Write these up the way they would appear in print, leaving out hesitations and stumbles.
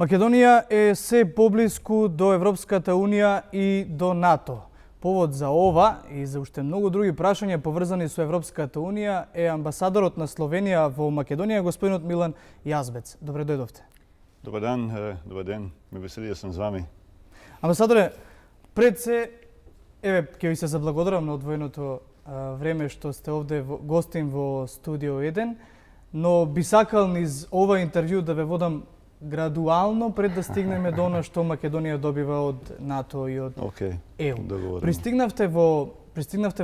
Македонија е се поблиску до Европската Унија и до НАТО. Повод за ова и за уште многу други прашања поврзани со Европската Унија е амбасадорот на Словенија во Македонија, господинот Милан Јазбец. Добре дојдовте. Добар ден, ме весели да сум с вами. Амбасадоре, пред се, ќе ви се заблагодарам на одвоеното време што сте овде гостин во Студио 1, но би сакал низ ова интервју да ве водам градуално пред да стигнеме до она што Македонија добива од НАТО и од ЕУ. Пристигнавте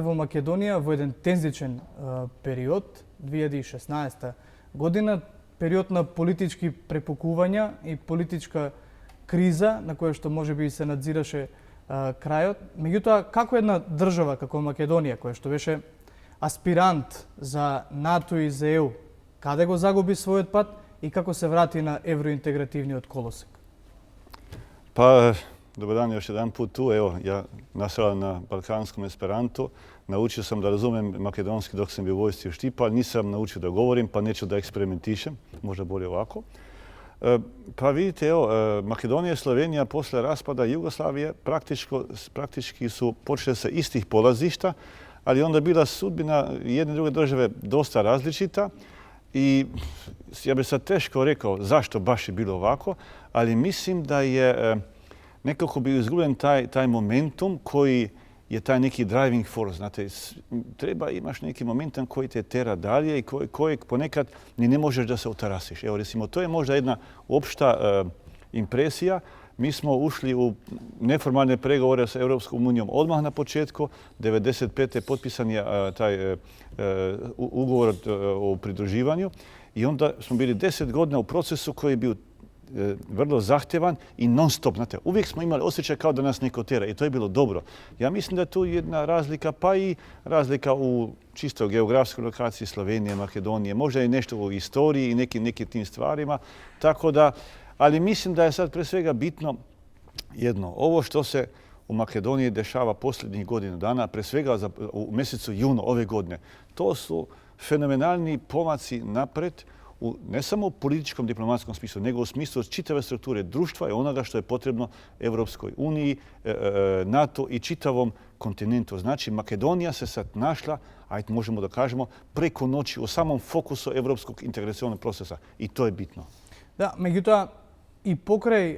во Македонија во еден тензичен период, 2016 година, период на политички препукувања и политичка криза на која што можеби се надзираше крајот. Меѓутоа, како една држава како Македонија, која што беше аспирант за НАТО и за ЕУ, каде го загуби својот пат и како се врати на евроинтегративниот колосек? Па, добар дан још еден пут ту. Ево, ја населам на балканском есперанто. Научил сам да разумем македонски док сам бил во војсци у Штипа, нисам научил да говорим, па неću да експериментишем, можда боле овако. Pa vidite, evo, Makedonija i Slovenija posle raspada Jugoslavije praktički su počeli sa istih polazišta, ali onda bila sudbina jedne i druge države dosta različita i ja bih sad teško rekao zašto baš je bilo ovako, ali mislim da je nekako bio izgubljen taj momentum koji je taj neki driving force. Znate, treba imaš neki momentum koji te tera dalje i kojeg ponekad ni ne možeš da se utarasiš. Evo, recimo, to je možda jedna opšta impresija. Mi smo ušli u neformalne pregovore sa Europskom unijom odmah na početku. 1995. potpisan je taj ugovor o pridruživanju i onda smo bili 10 godina u procesu koji je bio vrlo zahtjevan i non stop. Znate, uvijek smo imali osjećaj kao da nas neko tera i to je bilo dobro. Ja mislim da je tu jedna razlika, pa i razlika u čisto geografskoj lokaciji Slovenije, Makedonije, možda i nešto u istoriji i nekim tim stvarima. Tako da, ali mislim da je sad pre svega bitno jedno. Ovo što se u Makedoniji dešava posljednjih godinu dana, pre svega u mjesecu junu ove godine, to su fenomenalni pomaci napred ne samo u političkom diplomatskom smislu, nego u smislu čitave strukture društva i onoga što je potrebno Evropskoj uniji, NATO i čitavom kontinentu. Znači, Makedonija se sad našla, ajde možemo da kažemo, preko noći u samom fokusu evropskog integracionog procesa i to je bitno. Да, меѓутоа и покрај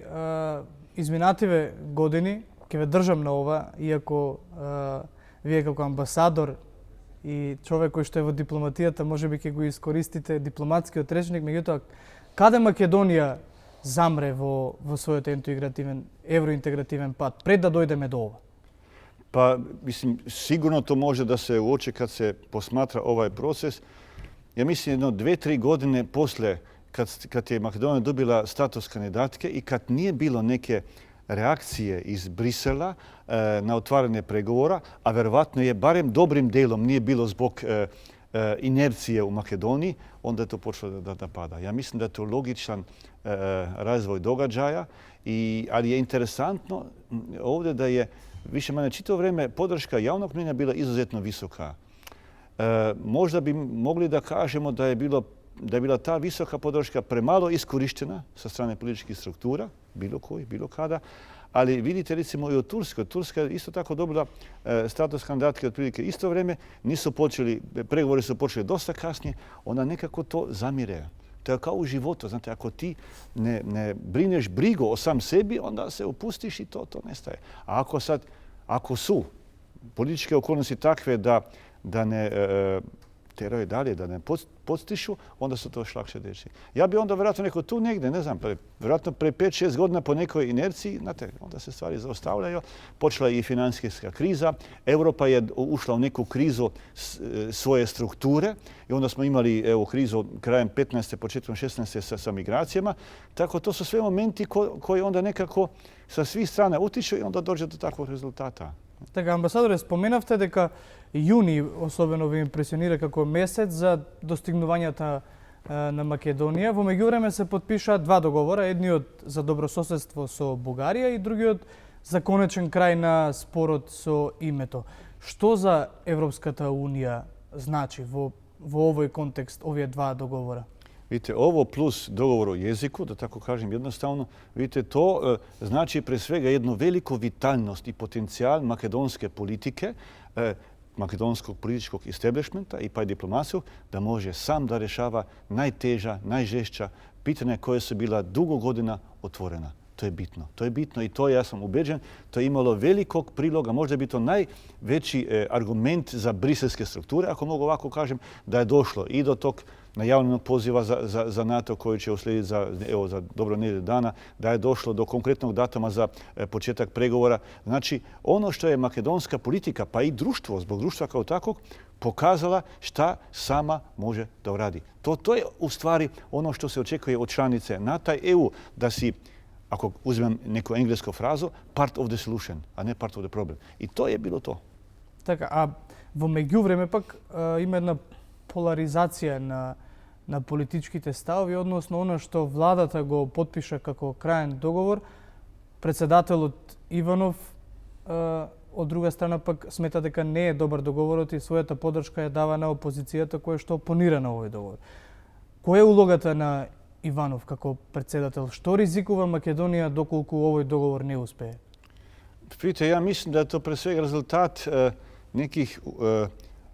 изминативе години, ќе ве држам на ова, иако вие како амбасадор и човек кој што е во дипломатијата, можеби ќе го искористите дипломатскиот речник, меѓутоа, каде Македонија замре во својот евроинтегративен пат, пред да дојдеме до ова? Pa, mislim, sigurno to može da se uoči kad se posmatra ovaj proces. Ja mislim jedno 2-3 godine posle kad je Makedonija dobila status kandidatke i kad nije bilo neke reakcije iz Brisela na otvaranje pregovora, a verovatno je barem dobrim delom nije bilo zbog inercije u Makedoniji, onda je to počelo da pada. Ja mislim da je to logičan razvoj događaja, ali je interesantno ovdje da je više manje čitavo vreme podrška javnog mnjenja bila izuzetno visoka. Možda bi mogli da kažemo da je bila ta visoka podrška premalo iskorištena sa strane političkih struktura, bilo kada, ali vidite recimo i u Turskoj. Turska je isto tako dobila status kandidatke otprilike isto vreme, pregovori su počeli dosta kasnije, ona nekako to zamire. To je kao u životu, znate, ako ti ne brineš brigu o sam sebi, onda se opustiš i to nestaje. A ako su političke okolnosti takve da ne teraju dalje, da ne podstišu, onda su to još lakše deći. Ja bi onda vjerojatno rekao tu negdje, ne znam, vjerojatno pre 5-6 godina po nekoj inerciji, znate, onda se stvari zaustavljaju. Počela je i financijska kriza. Europa je ušla u neku krizu svoje strukture i onda smo imali krizu krajem 15. početkom 16. sa migracijama. Tako to su sve momenti koji onda nekako sa svih strana utiču i onda dođe do takvog rezultata. Така, амбасадоре, споменавте дека јуни особено ви импресионира како месец за достигнувањата на Македонија. Во меѓувреме се потпишаа два договора, едниот за добрососедство со Бугарија и другиот за конечен крај на спорот со името. Што за Европската унија значи во овој контекст овие два договора? Vidite, ovo plus dogovor o jeziku, da tako kažem jednostavno, vidite, to znači pre svega jednu veliku vitalnost i potencijal makedonske politike, makedonskog političkog establishmenta i pa i diplomaciju, da može sam da rješava najteža, najžešća pitanja koja su bila dugo godina otvorena. To je bitno. To je bitno i to, ja sam ubeđen, to je imalo velikog priloga, možda bi to najveći argument za briselske strukture, ako mogu ovako kažem, da je došlo i do tog najavljenog poziva za NATO koji će uslijediti za dobro nedjelju dana, da je došlo do konkretnog datuma za početak pregovora. Znači, ono što je makedonska politika, pa i društvo, zbog društva kao takvog, pokazala šta sama može da uradi. To je u stvari ono što se očekuje od članice NATO i EU, da si, ako uzmem neku englesku frazu, part of the solution, a ne part of the problem. I to je bilo to. Така, а во меѓувреме пак има една поларизација на политичките ставови, односно оно што владата го потпиша како краен договор, председателот Иванов од друга страна пак смета дека не е добар договорот и својата поддршка ја дава на опозицијата која што опонира на овој договор. Која е улогата на Иванов како председател? Што ризикува Македонија доколку овој договор не успее? Vidite, ja mislim da je to pre svega rezultat nekih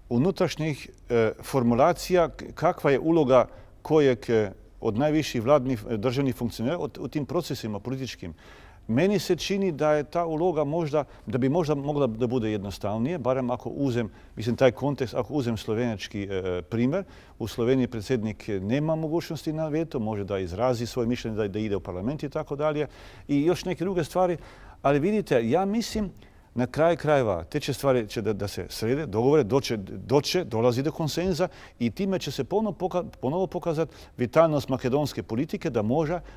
unutrašnjih formulacija kakva je uloga kojeg od najviših vladnih državnih funkcionera u tim procesima političkim. Meni se čini da je ta uloga možda, da bi možda mogla da bude jednostavnije, barem ako uzem, mislim taj kontekst, ako uzem slovenački primjer. U Sloveniji predsjednik nema mogućnosti na veto, može da izrazi svoje mišljenje, da ide u parlament i tako dalje. I još neke druge stvari. Ali vidite, ja mislim na kraj krajeva te će stvari da se srede, dogovore, dolazi do konsenza i time će se ponovo pokazati vitalnost makedonske politike da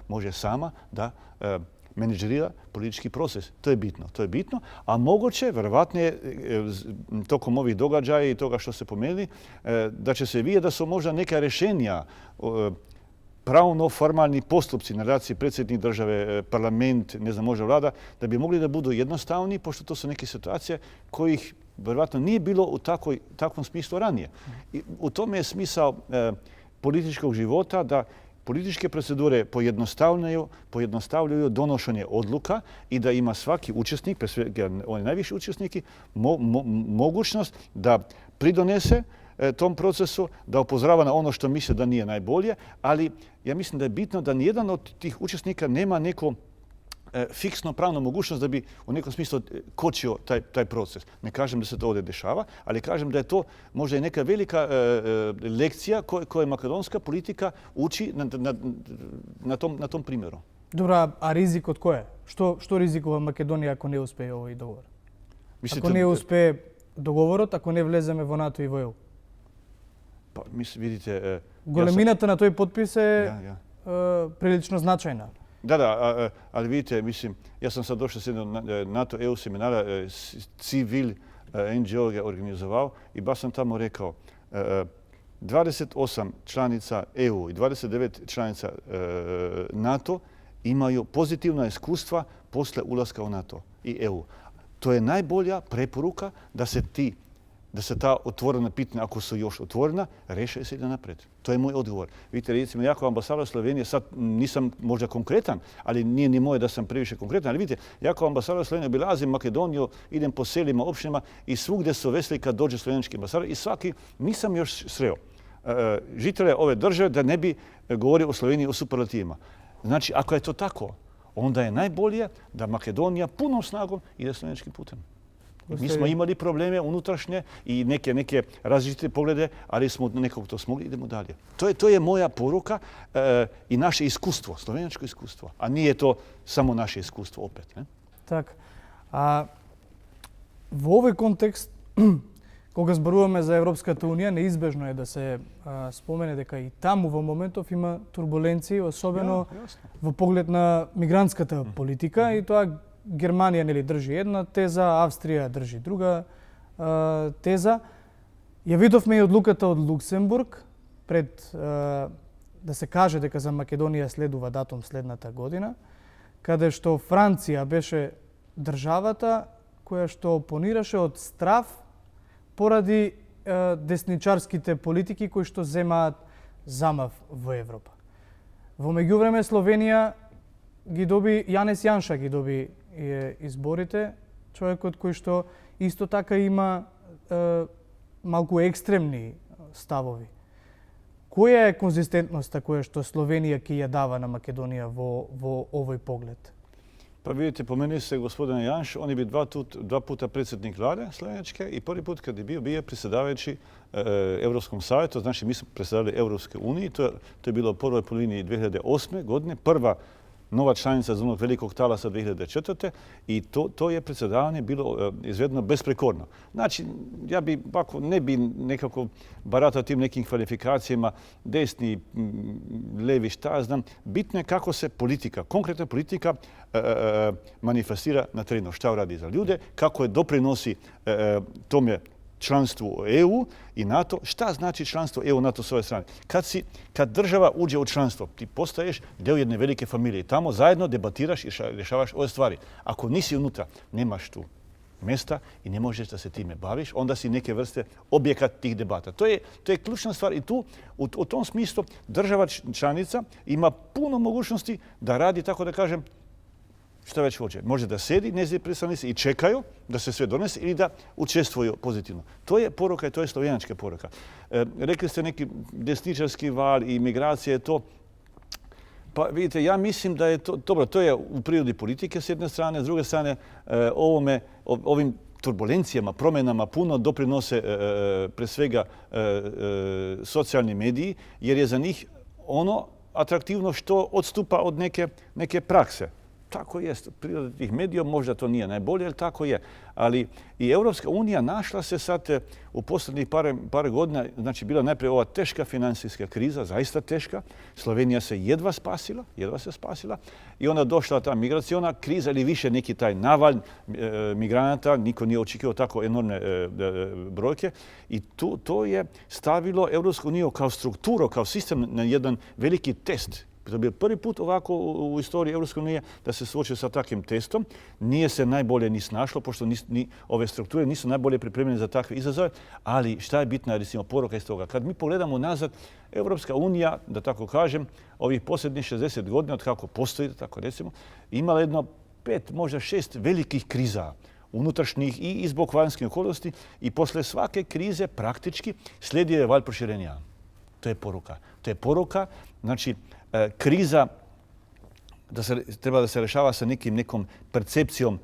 može sama da menedžerira politički proces. To je bitno. A moguće, verovatnije, tokom ovih događaja i toga što ste pomenuli, da će se vidjeti da su možda neka rješenja pravno formalni postupci na relaciji predsjednik države, parlament, ne znam, možda vlada, da bi mogli da budu jednostavni, pošto to su neke situacije kojih vjerojatno nije bilo u takvom smislu ranije. I u tome je smisao političkog života da političke procedure pojednostavljaju donošenje odluka i da ima svaki učesnik, pre svega oni najviši učesniki, mogućnost da pridonese tom procesu, da upozorava na ono što misle da nije najbolje, ali ja mislim da je bitno da nijedan od tih učesnika nema neku fiksno pravnu mogućnost da bi u nekom smislu kočio taj proces. Ne kažem da se to ovdje dešava, ali kažem da je to možda i neka velika lekcija koju makedonska politika uči na tom primjeru. Добра, а ризикот кој е? Што ризикува Македонија ако не успее овој договор? Ако не успее договорот, ако не влеземе во НАТО и во ЕУ? Pa, vidite... Големината на тој подпис е прилично значајна. Da, ali vidite, mislim, ja sam sad došao s jednog NATO-EU seminara, Civil NGO ga organizovao i baš sam tamo rekao 28 članica EU i 29 članica NATO imaju pozitivna iskustva posle ulaska u NATO i EU. To je najbolja preporuka da se ta otvorena pitanja, ako su još otvorena, reše se ide napred. To je moj odgovor. Vidite, recimo, ja kao ambasador Slovenije, sad nisam možda konkretan, ali nije ni moje da sam previše konkretan, ali vidite, ja kao ambasador Slovenije obilazim Makedoniju, idem po selima, opštinama i svugdje su veseli kad dođe slovenski ambasador i svaki nisam još sreo žitelje ove države da ne bi govorio o Sloveniji u superlativima. Znači, ako je to tako, onda je najbolje da Makedonija punom snagom ide slovenskim putem. Mi smo imali probleme unutrašnje i neke različite poglede, ali smo nekako to smogli, idemo dalje. To je moja poruka i naše iskustvo, slovenačko iskustvo. A nije to samo naše iskustvo opet. Ne? Така. А во овој контекст, кога зборуваме за Европската Унија, неизбежно е да се спомене дека и таму во моментов има турбуленции, особено во поглед на мигрантската политика и тоа Германија држи една теза, Австрија држи друга теза. Ја видовме и одлуката од Луксембург пред да се каже дека за Македонија следува датум следната година, каде што Франција беше државата која што опонираше од страв поради десничарските политики кои што земаат замав во Европа. Во меѓувреме Словенија ги доби, Јанес Јанша ги доби изборите, човекот кој што исто така има малку екстремни ставови. Која е конзистентноста која што Словенија ќе ја дава на Македонија во овој поглед? Pa vidite, pomeni se gospodin Janš, on je bio dva puta predsjednik vlade slovenjačke i prvi put kad je bio predsjedavajući Europskom savjetu, znači mi smo predsjedavali Europske unije, to je bilo u prvoj polovini 2008. godine, prva nova članica za onog velikog talasa 2004. I to je predsjedavanje bilo izvedeno besprekorno. Znači, ja bi ovako ne bi nekako baratao tim nekim kvalifikacijama desni, levi, šta ja znam. Bitno je kako se politika, konkretna politika manifestira na terenu. Šta radi za ljude, kako je doprinosi tome članstvu EU i NATO. Šta znači članstvo EU i NATO s ove strane? Kad država uđe u članstvo, ti postaješ dio jedne velike familije. Tamo zajedno debatiraš i rješavaš ove stvari. Ako nisi unutra, nemaš tu mjesta i ne možeš da se time baviš, onda si neke vrste objekat tih debata. To je ključna stvar i tu u tom smislu država članica ima puno mogućnosti da radi, tako da kažem, šta već hoće. Može da sedi njezini predstavnici i čekaju da se sve donese ili da učestvuju pozitivno. To je poruka i to je slovenjačka poruka. Rekli ste neki desničarski val i migracija je to. Pa vidite, ja mislim da je to, dobro, to je u prirodi politike s jedne strane, s druge strane ovim turbulencijama, promjenama puno doprinose pre svega socijalni mediji, jer je za njih ono atraktivno što odstupa od neke prakse. Tako jest, priroda tih medija, možda to nije najbolje, ali tako je. Ali i Europska unija našla se sad u posljednjih par godina, znači bila najprije ova teška financijska kriza, zaista teška. Slovenija se jedva se spasila i onda došla ta migraciona kriza ili više neki taj navalj migranata, niko nije očekivao tako enormne brojke i to je stavilo Europsku uniju kao strukturu, kao sistem na jedan veliki test. To je bio prvi put ovako u istoriji Europske unije da se suočio sa takvim testom. Nije se najbolje ni snašlo, pošto ove strukture nisu najbolje pripremljene za takve izazove, ali šta je bitna, recimo, poruka iz toga? Kad mi pogledamo nazad, Europska unija, da tako kažem, ovih posljednjih 60 godina, od kako postoji, da tako recimo, imala jedno 5, možda 6 velikih kriza unutrašnjih i zbog vanjskih okolnosti i posle svake krize praktički slijedi je val proširenja. To je poruka. To je poruka, znači, kriza treba da se rešava sa nekom percepcijom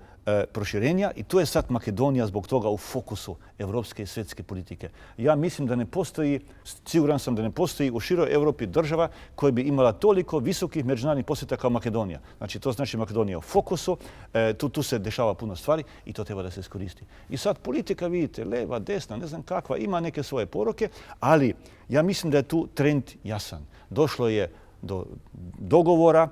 proširenja i tu je sad Makedonija zbog toga u fokusu evropske i svjetske politike. Ja mislim da ne postoji, siguran sam da ne postoji u široj Europi država koja bi imala toliko visokih međunarodnih posjeta kao Makedonija. Znači, to znači Makedonija u fokusu, tu se dešava puno stvari i to treba da se iskoristi. I sad politika, vidite, leva, desna, ne znam kakva, ima neke svoje poruke, ali ja mislim da je tu trend jasan. Došlo je do dogovora,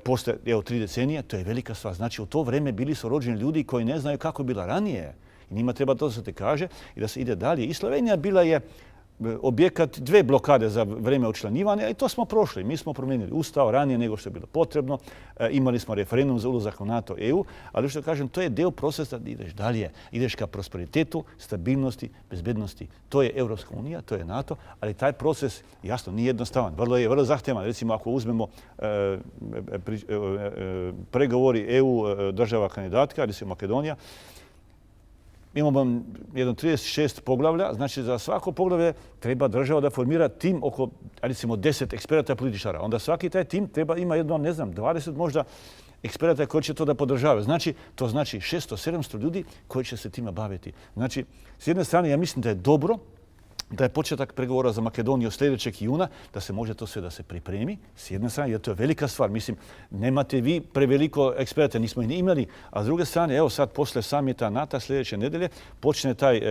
posle 3 decenije, to je velika stvar. Znači, u to vreme bili su rođeni ljudi koji ne znaju kako je bila ranije. I njima treba to da se te kaže i da se ide dalje. I Slovenija bila je objekat 2 blokade za vreme učlanjivanja i to smo prošli. Mi smo promijenili ustav ranije nego što je bilo potrebno. Imali smo referendum za ulazak u NATO, EU, ali što kažem, to je deo procesa da ideš dalje. Ideš ka prosperitetu, stabilnosti, bezbednosti. To je Europska unija, to je NATO, ali taj proces, jasno, nije jednostavan. Vrlo zahtjevan. Recimo, ako uzmemo pregovori EU država kandidatka, recimo Makedonija, imamo jedno 36 poglavlja, znači za svako poglavlje treba država da formira tim oko, recimo, 10 eksperata političara. Onda svaki taj tim ima jedno, ne znam, 20 možda eksperata koji će to da podržavaju. Znači, to znači 600-700 ljudi koji će se tima baviti. Znači, s jedne strane, ja mislim da je dobro da je početak pregovora za Makedoniju sljedećeg juna, da se može to sve da se pripremi, s jedne strane, jer to je velika stvar. Mislim, nemate vi preveliko eksperta, nismo ih ni imali, a s druge strane, evo sad, posle samita NATO sljedeće nedelje, počne taj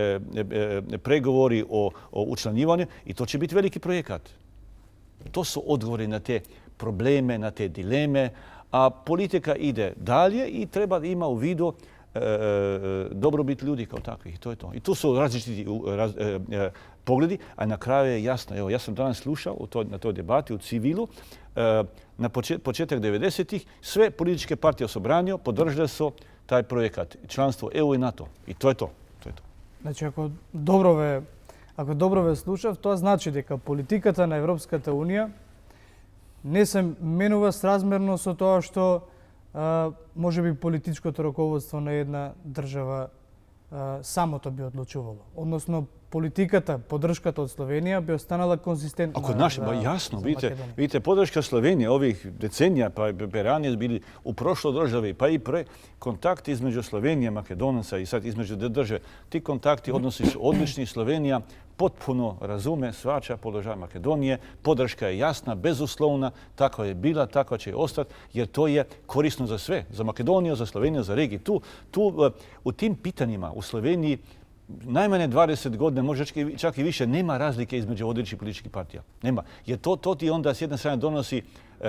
pregovori o učlanjivanju i to će biti veliki projekat. To su odgovori na te probleme, na te dileme, a politika ide dalje i treba da ima u vidu dobrobit ljudi kao takvih. To je to. I tu su različiti pogledi, a na kraju je jasno. Evo, ja sam danas slušao na toj debati u civilu, na početak 90-ih, sve političke partije su branio, podržale su taj projekat, članstvo EU i NATO. I to je to. Значи, ако добро ве слушав, тоа значи дека политиката на Европската Унија не се менува сразмерно со тоа што може би политичкото раководство на една држава самото би одлучувало. Односно, политиката, поддршката од Словенија би останала конзистентна. Ako naš, jasno, vidite, podrška Slovenije ovih decenija, pa ranije bili u prošloj državi, pa i kontakti između Slovenije, Makedonaca i sad između države, ti kontakti odnosi su odlični. Slovenija potpuno razume, shvaća položaj Makedonije, podrška je jasna, bezuslovna, tako je bila, tako će i ostati, jer to je korisno za sve, za Makedoniju, za Sloveniju, za regiju. Tu u tim pitanjima u Sloveniji najmanje 20 godina, možda čak i više, nema razlike između određenih političkih partija. Nema. Jer to ti onda s jedne strane donosi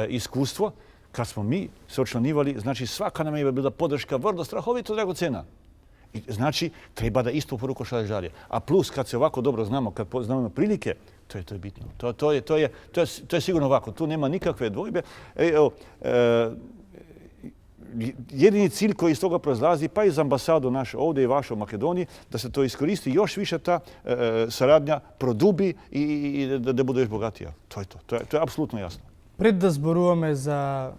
iskustvo. Kad smo mi se učlanivali, znači svaka nam je bila podrška vrlo strahovito dragocena. I znači, treba da istu poruku šalješ dalje. A plus, kad se ovako dobro znamo, kad znamo prilike, to je bitno. To je sigurno ovako. Tu nema nikakve dvojbe. Jedini cilj koji iz toga proizlazi, pa iz ambasadu naše ovdje i vaše u Makedoniji, da se to iskoristi još više ta saradnja produbi i da bude još bogatija. To je to. To je apsolutno jasno. Пред да зборуваме за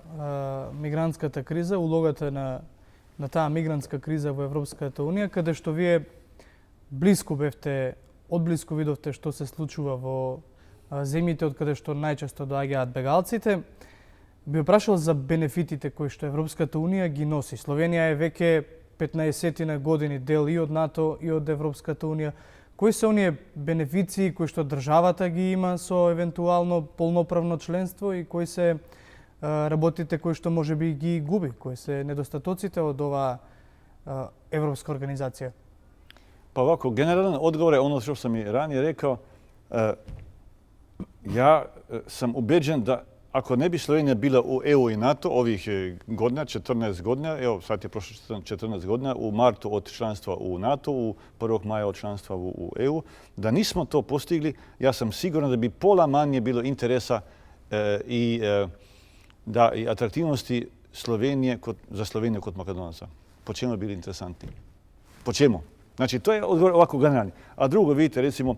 мигрантската криза, улогата на таа мигрантска криза во Европската Унија, каде што вие близко бевте, одблиско видовте што се случува во земјите од каде што најчесто доаѓаат бегалците, би прашал за бенефитите кои што Европската Унија ги носи. Словенија е веќе 15 години дел и од НАТО и од Европската Унија. Кои се оние бенефиции кои што државата ги има со евентуално полноправно членство и кои се работите кои што може би ги губи, кои се недостатоците од оваа европска организација? Pa ovako, generalno odgovor je ono što sam i ranije rekao. Ja sam ubeđen da ako ne bi Slovenija bila u EU i NATO ovih godina, 14 godina, evo sad je prošlo 14 godina, u martu od članstva u NATO, u 1. maja od članstva u EU, da nismo to postigli, ja sam siguran da bi pola manje bilo interesa i atraktivnosti Slovenije za Sloveniju kod Makedonaca. Po čemu je bili interesantni? Po čemu? Znači, to je odgovor ovako generalni. A drugo, vidite, recimo,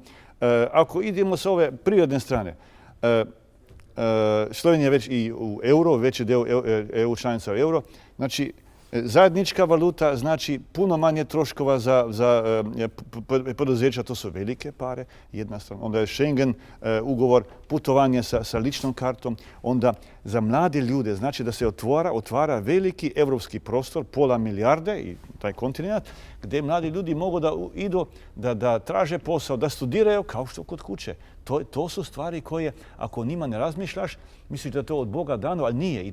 ako idemo sa ove prirodne strane, Slovenija već i u euro, već je deo EU članica u euro. Znači, zajednička valuta znači puno manje troškova za poduzeća, to su velike pare, jedna strana. Onda je Schengen ugovor, putovanje sa ličnom kartom. Onda za mlade ljude znači da se otvara veliki evropski prostor, pola milijarde i taj kontinent, gdje mladi ljudi mogu da idu, da traže posao, da studiraju kao što kod kuće. To su stvari koje, ako o njima ne razmišljaš, misliš da je to od Boga dano, ali nije. I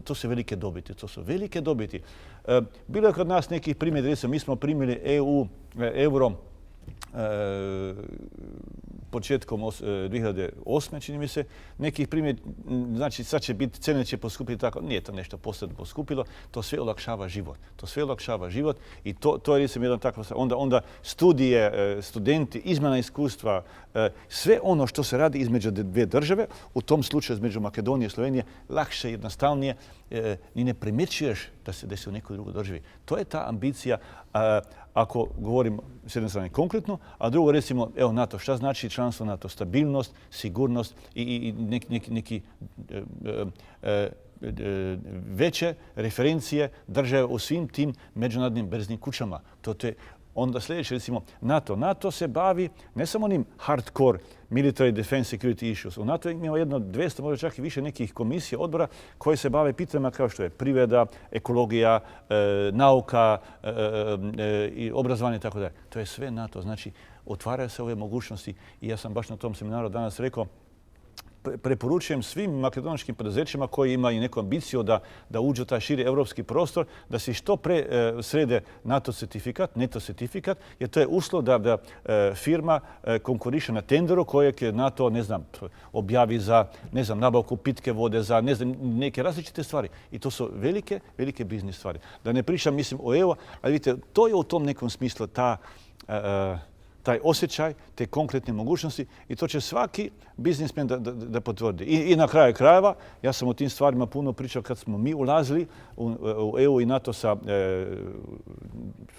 to su velike dobiti. To su velike dobiti. Bilo je kod nas nekih primjera, recimo, mi smo primili euro početkom 2008. čini mi se, nekih primjer, znači sad će biti, cene će poskupiti tako, nije to nešto posebno poskupilo, to sve olakšava život. I to je recimo jedan takav, onda studije, studenti, izmjena iskustva, sve ono što se radi između dvije države, u tom slučaju između Makedonije i Slovenije, lakše, jednostavnije, ni ne primjećuješ da se u nekoj drugoj državi. To je ta ambicija, ako govorim s jedne strane konkretno, a drugo recimo, evo NATO, šta znači članstvo NATO? Stabilnost, sigurnost i neki veće referencije države u svim tim međunarodnim berznim kućama. To je onda sljedeće, recimo, NATO. NATO se bavi ne samo onim hardcore military defense security issues. U NATO imamo 200, možda čak i više nekih komisija, odbora koje se bave pitanjima kao što je privreda, ekologija, nauka i obrazovanje i tako dalje. To je sve NATO. Znači, otvaraju se ove mogućnosti i ja sam baš na tom seminaru danas rekao, preporučujem svim makedonskim poduzećima koji imaju neku ambiciju da uđu u taj širi europski prostor, da se što pre srede NATO certifikat, jer to je uslov da firma konkuriše na tenderu kojeg je NATO, objavi za, nabavku pitke vode, za, neke različite stvari. I to su velike biznis stvari. Da ne pričam, mislim, o EU, ali vidite, to je u tom nekom smislu taj osjećaj, te konkretne mogućnosti i to će svaki biznismen da potvrdi. I na kraju krajeva, ja sam o tim stvarima puno pričao kad smo mi ulazili u EU i NATO sa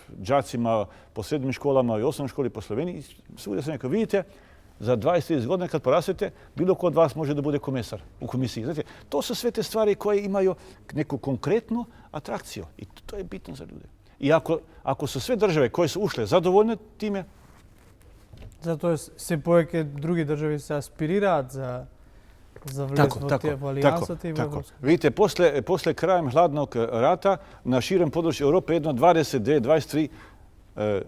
đacima po srednjim školama i osnovnoj školi po Sloveniji. Svugdje sam rekao, vidite, za 20-30 godina kad porastete, bilo ko od vas može da bude komesar u komisiji. Znate, to su sve te stvari koje imaju neku konkretnu atrakciju i to je bitno za ljude. I ako su sve države koje su ušle zadovoljne time, zato se poveke drugi državi se aspiriraат za влез во Алијансата и во Европска. Vidite, posle krajem hladnog rata na širem području Europe jedno 22-23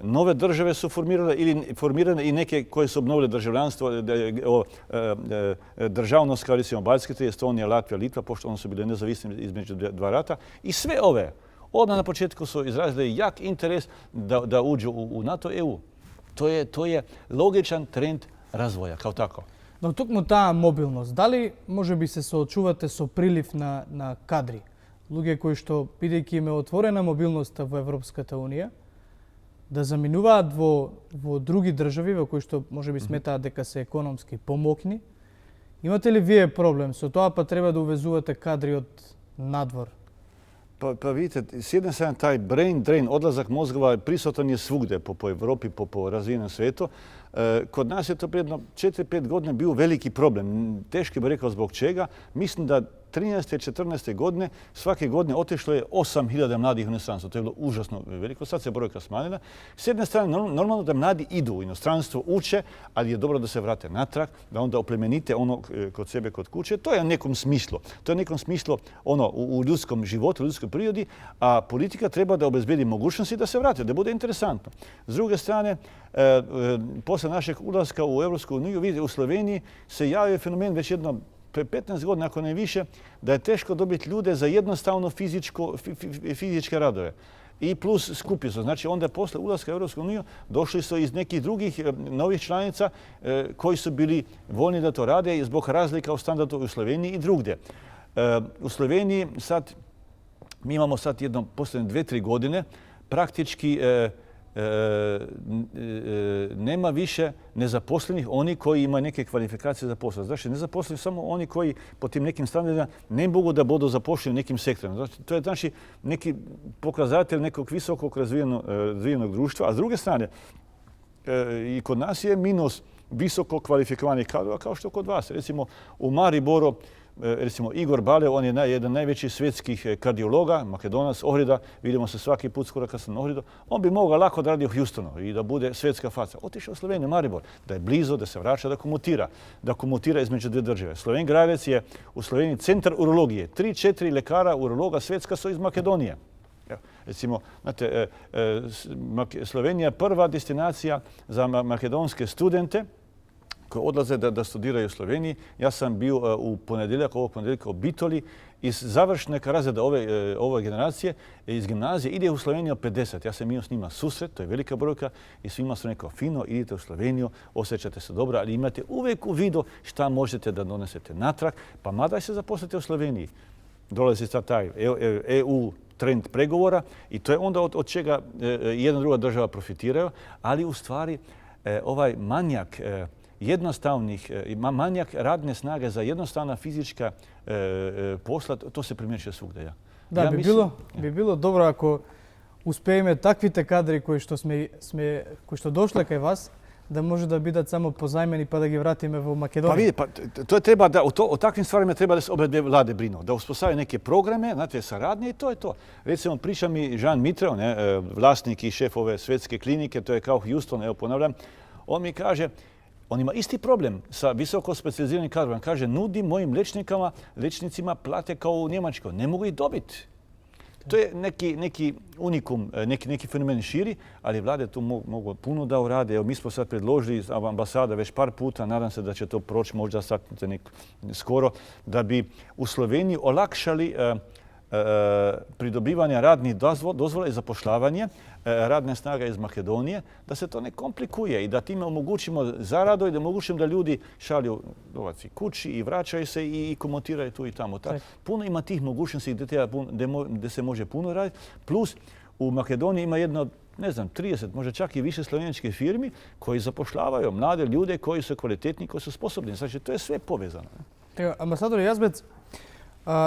nove države su formirane i neke koje su obnovile državljanstvo, državnost kao recimo Baljske, Estonija, Latvija, Litva, pošto one su bile nezavisne između dva rata. I sve ove odmah na početku su izrazili jak interes da uđu u NATO i EU. To je logičan trend razvoja kao tako. Но токму таа мобилност, дали може би се соочувате со прилив на кадри? Луѓе кои што, бидејќи им е отворена мобилноста во Европската Унија, да заминуваат во други држави во кои што може би сметаат дека се економски помокни. Имате ли вие проблем со тоа, па треба да увезувате кадри од надвор? Pa vidite, s jedne strane taj brain drain, odlazak mozgova, prisutan je svugdje po Europi, po razvijenom svijetu. Kod nas je to prije 4-5 godina bio veliki problem. Teško bih rekao zbog čega. Mislim da 13. 14. godine svake godine otišlo je 8.000 mladih u inostranstvo. To je bilo užasno veliko. Sad se brojka smanjila. S jedne strane, normalno da mladi idu u inostranstvo, uče, ali je dobro da se vrate natrag, da onda oplemenite ono kod sebe, kod kuće. To je u nekom smislu. To je u nekom smislu ono u ljudskom životu, u ljudskoj prirodi, a politika treba da obezbedi mogućnosti da se vrate, da bude interesantno. S druge strane, posle našeg ulaska u Europsku uniju, vidite, u Sloveniji se javio fenomen već jedno 15 godina, ako ne više, da je teško dobiti ljude za jednostavno fizičke radove. I plus skupi su. Znači, onda posle ulaska u Europsku uniju došli su iz nekih drugih novih članica koji su bili voljni da to rade zbog razlika u standardu u Sloveniji i drugdje. U Sloveniji sad, mi imamo sad jedno posljednje 2-3 godine, praktički nema više nezaposlenih, oni koji imaju neke kvalifikacije za posao. Znači, nezaposleni samo oni koji po tim nekim standardima ne mogu da budu zaposleni u nekim sektorima. Znači, to je znači neki pokazatelj nekog visokog razvijenog društva. A s druge strane, i kod nas je minus visoko kvalifikovanih kadrova kao što kod vas. Recimo, u Mariboru, recimo Igor Balev, on je jedan najveći svjetskih kardiologa, Makedonac, Ohrida, vidimo se svaki put skoro kad sam na Ohridu, on bi mogao lako da radi u Houstonu i da bude svjetska faca. Otišao u Sloveniju, Maribor, da je blizu, da se vraća, da komutira između dvije države. Sloven Gradec je u Sloveniji centar urologije. 3-4 lekara urologa svjetska su iz Makedonije. Recimo, znate, Slovenija je prva destinacija za makedonske studente koji odlaze da studiraju u Sloveniji. Ja sam bio ovog ponedjeljka u Bitoli iz završnog razreda ove generacije iz gimnazije ide u Sloveniju 50. Ja sam imao s njima susret, to je velika brojka i svima su rekao fino, idite u Sloveniju, osjećate se dobro, ali imate uvijek u vidu šta možete da donesete natrag, pa mada se zaposlite u Sloveniji. Dolazi sad taj EU trend pregovora i to je onda od čega jedna druga država profitiraju, ali u stvari ovaj manjak manjak radne snage za jednostavna fizička posla, to se primjećuje svugdje. Да, би било добро ако успееме таквите кадри кои што дошле кај вас, да може да бидат само позајмени па да ги вратиме во Македонија. Pa vidite, to je treba da o takvim stvarima treba da se obe vlade brinu, da uspostavljaju neke programe, znate, saradnje i to je to. Recimo, priča mi Jean Mitre, vlasnik i šef ove svetske klinike, to je kao Houston, evo ponavljam, on mi kaže, on ima isti problem sa visoko specijaliziranim kadrovima. Kaže, nudi mojim liječnicima plate kao u Njemačkoj. Ne mogu ih dobiti. To je neki unikum, neki fenomen širi, ali vlade tu mogu puno da urade. Evo, mi smo sad predložili ambasada već par puta, nadam se da će to proći možda sad skoro, da bi u Sloveniji olakšali pridobivanje radnih dozvola i zapošljavanje radne snage iz Makedonije, da se to ne komplikuje i da time omogućimo zaradu i da omogućimo da ljudi šalju novac i kući i vraćaju se i komutiraju tu i tamo. Puno ima tih mogućnosti gdje se može puno raditi. Plus u Makedoniji ima jedno, ne znam, 30, možda čak i više slovenjačke firmi koji zapošljavaju mlade ljude koji su kvalitetni, koji su sposobni. Znači, to je sve povezano. Амбасадор Јазбец,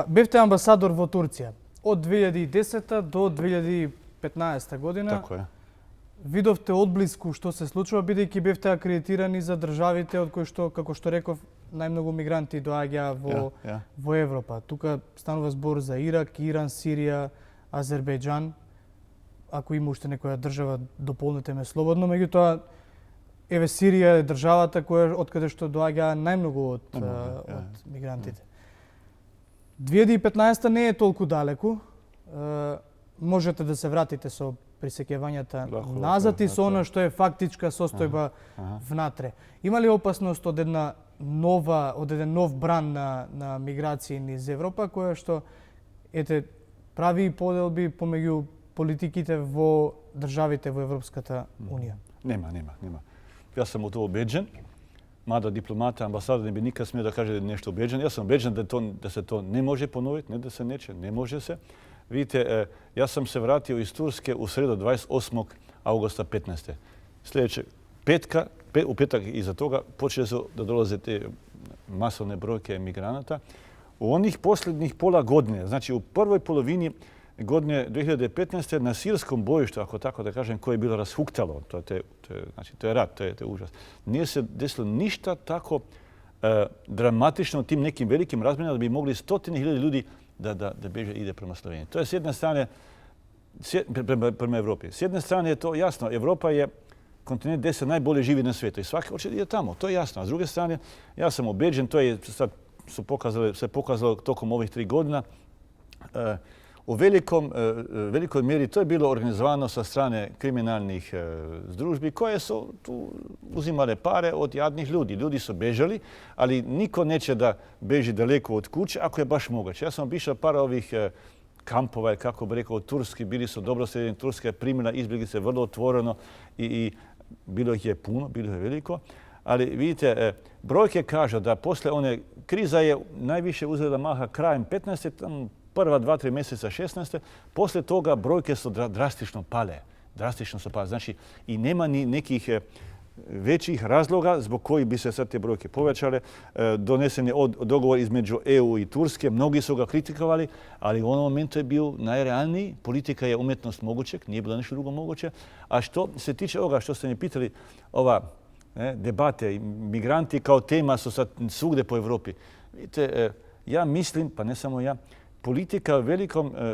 бевте амбасадор во Турција од 2010 до 2015 година. Tako je. видовте одблиску што се случува, бидејќи бевте акредитирани за државите од кои што, како што реков, најмногу мигранти доаѓаа во Европа. Тука станува збор за Ирак, Иран, Сирија, Азербејџан. Ако има уште некоја држава, дополнете ме слободно. Меѓутоа, еве Сирија е државата од каде што доаѓаа најмногу од мигрантите. 2015 не е толку далеку. Можете да се вратите со присеќавањата назад и со она што е фактичка состојба внатре. Има ли опасност од еден нов бран на миграции низ Европа, која што прави поделби помеѓу политиките во државите во Европската Унија? Нема. Јас сум од тоа убеđен, мада дипломата, амбасадор не би никад смео да каже нешто убеđен. Јас сум убеđен да се то не може поновити, не да се нече, не може се. Видите, јас сам се вратио из Турске у среду 28. августа 15. Следеće у петак иза тога почеле се да долазе те масовне бројке емиграната. У оних последних пола године, значи у првој половини godine 2015. na sirskom bojištu, ako tako da kažem, koje je bilo rashuktalo, to je rat, to je užas. Nije se desilo ništa tako dramatično tim nekim velikim razmjerima da bi mogli stotine hiljada ljudi da beže ide prema Sloveniji. To je s jedne strane prema Evropi. S jedne strane je to jasno, Evropa je kontinent gdje se najbolje živi na svijetu i svaki hoće da ide tamo, to je jasno. A s druge strane, ja sam ubeđen, to je sad se pokazalo tokom ovih 3 godina, u velikoj mjeri to je bilo organizovano sa strane kriminalnih združbi koje su tu uzimale pare od jadnih ljudi. Ljudi su bežali, ali niko neće da beži daleko od kuće ako je baš moguće. Ja sam obišao par ovih kampova, kako bi rekao, turski, bili su dobro sredini. Turska je primila izbjeglice vrlo otvoreno i bilo ih je puno, bilo je veliko. Ali vidite, brojke kažu da posle one kriza je najviše uzela maha krajem 15. Prva 2-3 mjeseca 16. Poslije toga brojke su drastično pale. Znači, i nema ni nekih većih razloga zbog kojih bi se sad te brojke povećale. Donesen je dogovor između EU i Turske. Mnogi su ga kritikovali, ali u onom momentu je bio najrealniji. Politika je umjetnost mogućeg, nije bilo nešto drugo moguće. A što se tiče ovoga što ste mi pitali, ova debate, migranti kao tema su sad svugdje po Europi. Vidite, ja mislim, pa ne samo ja, politika je u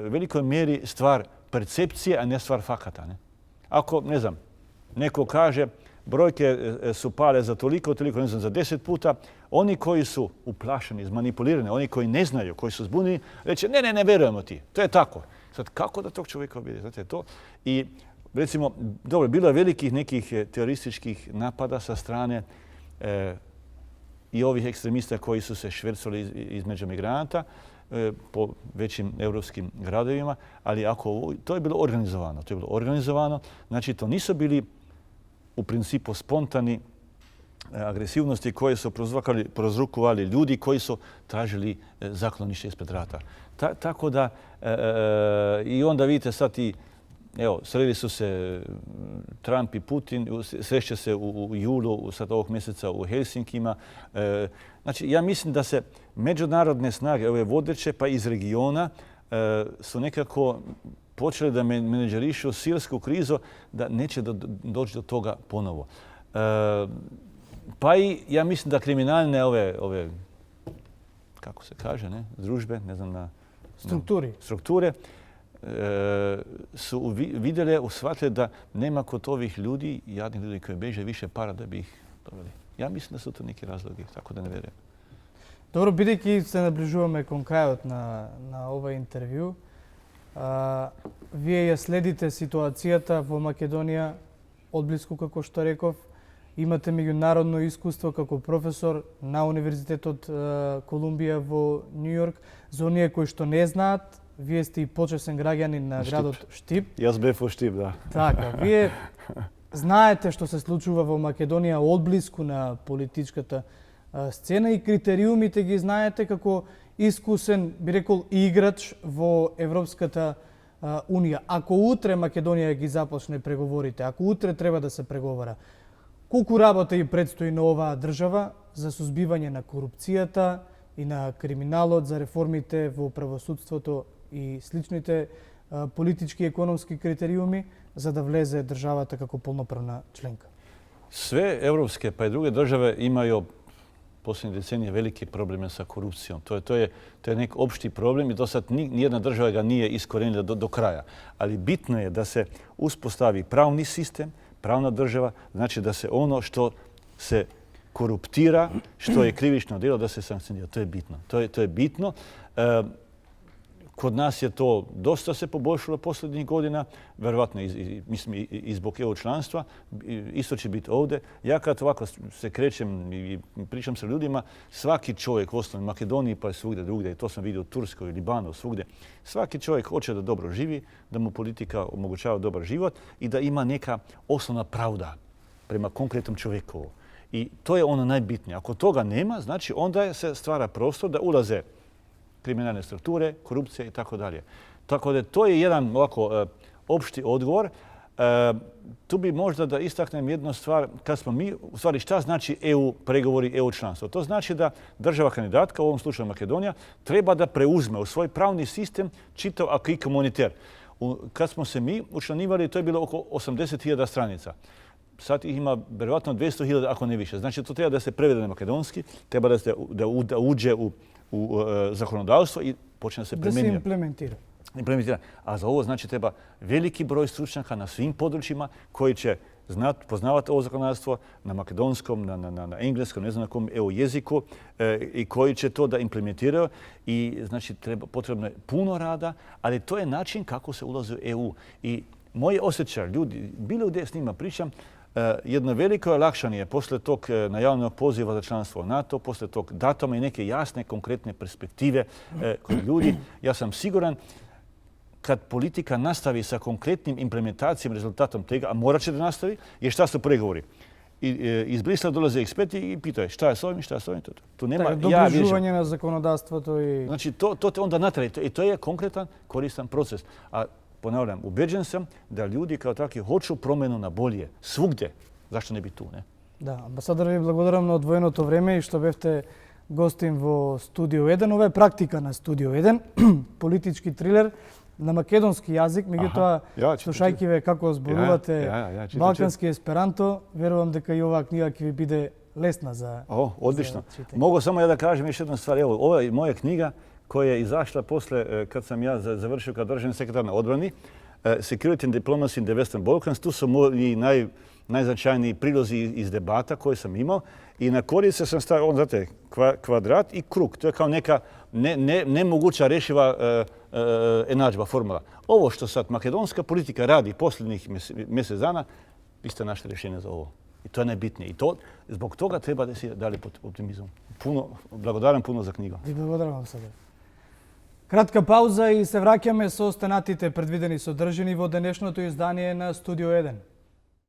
velikoj mjeri stvar percepcije, a ne stvar fakata. Ne? Ako, ne znam, neko kaže brojke su pale za toliko, ne znam, za 10 puta, oni koji su uplašeni, izmanipulirani, oni koji ne znaju, koji su zbunjeni, reće ne verujemo ti. To je tako. Sad, kako da tog čovjeka obijedi? Znate, to. I recimo, dobro, bilo je velikih nekih terorističkih napada sa strane i ovih ekstremista koji su se švercali između migranata po većim europskim gradovima, ali to je bilo organizovano. Znači, to nisu bili u principu spontani agresivnosti koje su prozrukovali ljudi koji su tražili zaklonište ispred rata. Tako da, i onda vidite sad sreli su se Trump i Putin, sreće se u julu sad ovog mjeseca u Helsinkima. Znači, ja mislim da se međunarodne snage, ove vodeće pa iz regiona, su nekako počeli da menadžerišu sirsku krizu, da neće doći do toga ponovo. Pa i ja mislim da kriminalne ove kako se kaže, družbe, ne znam, na strukture, su vidjeli, shvatili da nema kod ovih ljudi, jadnih ljudi koji beže, više para da bi ih doveli. Ja mislim da su to neki razlogi, tako da ne verujem. Dobro, бидејќи се наближуваме кон крајот на ова интервју, вие ја следите ситуацијата во Македонија одблиску, како што реков. Имате меѓународно искуство како професор на Универзитетот Колумбија во Њујорк. За оние кои што не знаат, вие сте и почесен граѓанин на градот Штип. Јас бев во Штип, да. Така, вие знаете што се случува во Македонија одблиску на политичката сцена и критериумите ги знаете како искусен, би рекол, играч во Европската Унија. Ако утре Македонија ги започне преговорите, ако утре треба да се преговара, колку работа и предстои на оваа држава за сузбивање на корупцијата и на криминалот, за реформите во правосудството и сличните политички и економски критериуми за да влезе државата како полноправна членка? Sve europske pa i druge države imaju posljednje decenije velike probleme sa korupcijom. To je nek opšti problem i do sad nijedna država ga nije iskorenila do kraja. Ali bitno je da se uspostavi pravni sistem, pravna država, znači da se ono što se koruptira, što je krivično djelo, da se sankcionira. To je bitno. To je bitno. Kod nas je to dosta se poboljšalo posljednjih godina, verovatno i zbog EU članstva, isto će biti ovdje. Ja kad ovako se krećem i pričam sa ljudima, svaki čovjek u osnovi Makedoniji pa i svugdje drugdje, i to sam vidio u Turskoj, Libanu, svugdje, svaki čovjek hoće da dobro živi, da mu politika omogućava dobar život i da ima neka osnovna pravda prema konkretnom čovjeku. I to je ono najbitnije. Ako toga nema, znači onda se stvara prostor da ulaze kriminalne strukture, korupcije i tako dalje. Tako da to je jedan ovako opšti odgovor. Tu bi možda da istaknem jednu stvar, kad smo mi, u stvari šta znači EU pregovori, EU članstvo? To znači da država kandidatka, u ovom slučaju Makedonija, treba da preuzme u svoj pravni sistem čitav acquis communautaire. Kad smo se mi učlanivali, to je bilo oko 80.000 stranica. Sad ih ima vjerojatno 200.000, ako ne više. Znači to treba da se prevede na makedonski, treba da uđe u zakonodavstvo i počne da se primjenjuje. Da se implementira. A za ovo znači treba veliki broj stručnjaka na svim područjima koji će poznavati ovo zakonodavstvo na makedonskom, na engleskom, ne znam na kom EU jeziku i koji će to da implementiraju. I znači potrebno je puno rada, ali to je način kako se ulazi u EU. I moje osjećaj, ljudi, bilo gdje s njima pričam, jedno veliko olakšanje posle tog najavljenog poziva za članstvo u NATO, posle tog datuma i neke jasne, konkretne perspektive kod ljudi. Ja sam siguran kad politika nastavi sa konkretnim implementacijom, rezultatom tega, a morat će da nastavi, je šta su pregovori. Iz Brisela dolaze eksperti i pitaju šta je s ovim, šta je s ovim. Tu nema dobližuvanje na zakonodavstvo. Znači to te onda natraje i to je konkretan, koristan proces. A ponavljam, ubeđen sam da ljudi kao takvi hoću promenu na bolje. Svugdje. Zašto ne bi tu, ne? Да, амбасадор, ви благодарам на одвоеното време и што бевте гостин во Студио 1. Ова е практика на Студио 1, политички трилер на македонски јазик. Меѓутоа, слушајќи ве како зборувате балкански есперанто, верувам дека и оваа книга ќе ви биде лесна за Odlično. Mogu samo ja da kažem još jednu stvar. Evo, ova je moja knjiga koja je izašla posle kad sam ja završio kao državni sekretar na odbrani. Security and Diplomacy in the Western Balkans. Tu su moji najznačajniji prilozi iz debata koje sam imao. I na korice sam stavio, znate, kvadrat i krug. To je kao neka nemoguća rešiva enačba, formula. Ovo što sad makedonska politika radi posljednjih mjesec dana, vi ste našli rješenje za ovo. I to je najbitnije. I zbog toga treba da si dali optimizam. Благодарам puno za knjigu. Ви благодарам sada. Кратка пауза и се враќаме со останатите предвидени содржини во денешното издание на Студио 1.